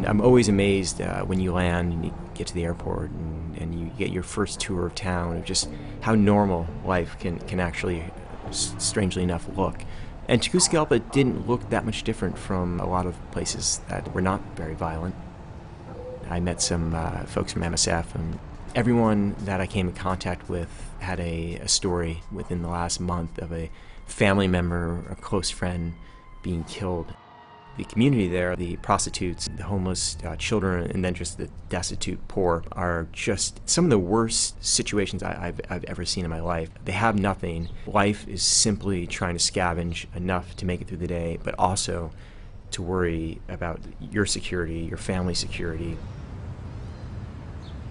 I'm always amazed when you land and you get to the airport and you get your first tour of town, of just how normal life can actually, strangely enough, look. And Tegucigalpa didn't look that much different from a lot of places that were not very violent. I met some folks from MSF, and everyone that I came in contact with had a story within the last month of a family member, a close friend, being killed. The community there, the prostitutes, the homeless children, and then just the destitute poor are just some of the worst situations I've ever seen in my life. They have nothing. Life is simply trying to scavenge enough to make it through the day, but also to worry about your security, your family's security.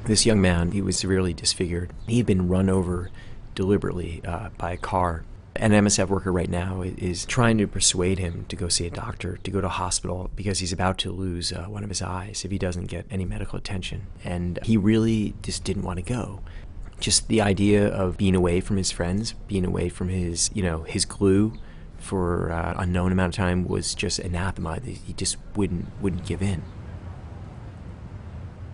This young man, he was severely disfigured. He had been run over deliberately by a car. An MSF worker right now is trying to persuade him to go see a doctor, to go to a hospital, because he's about to lose one of his eyes if he doesn't get any medical attention. And he really just didn't want to go. Just the idea of being away from his friends, being away from his glue for an unknown amount of time was just anathema. He just wouldn't give in.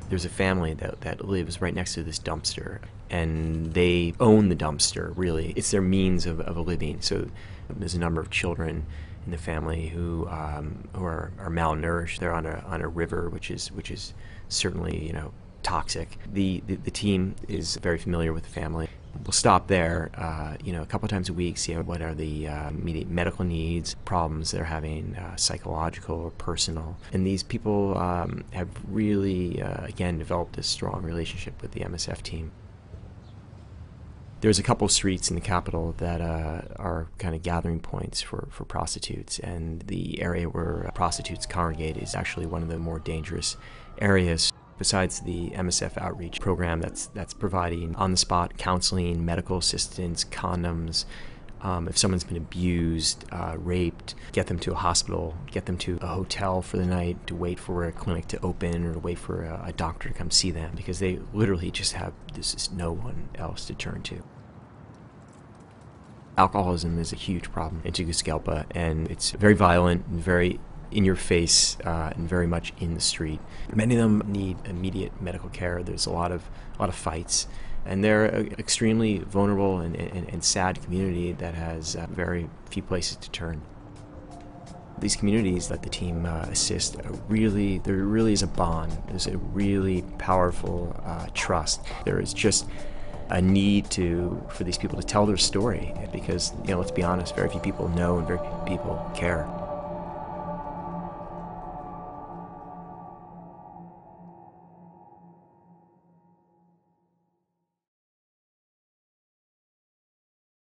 There's a family that lives right next to this dumpster, and they own the dumpster, really. It's their means of a living. So there's a number of children in the family who are malnourished. They're on a river, which is certainly toxic. The team is very familiar with the family. We'll stop there, a couple times a week, see what are the immediate medical needs, problems they're having, psychological or personal. And these people have really, again, developed a strong relationship with the MSF team. There's a couple streets in the capital that are kind of gathering points for prostitutes, and the area where prostitutes congregate is actually one of the more dangerous areas. Besides the MSF outreach program that's providing on-the-spot counseling, medical assistance, condoms, if someone's been abused, raped, get them to a hospital, get them to a hotel for the night, to wait for a clinic to open or to wait for a doctor to come see them, because they literally just have no one else to turn to. Alcoholism is a huge problem in Tegucigalpa, and it's very violent and very in your face and very much in the street. Many of them need immediate medical care. There's a lot of fights, and they're an extremely vulnerable and sad community that has very few places to turn. These communities that the team assist there really is a bond. There's a really powerful trust. There is just a need for these people to tell their story, because let's be honest, very few people know and very few people care.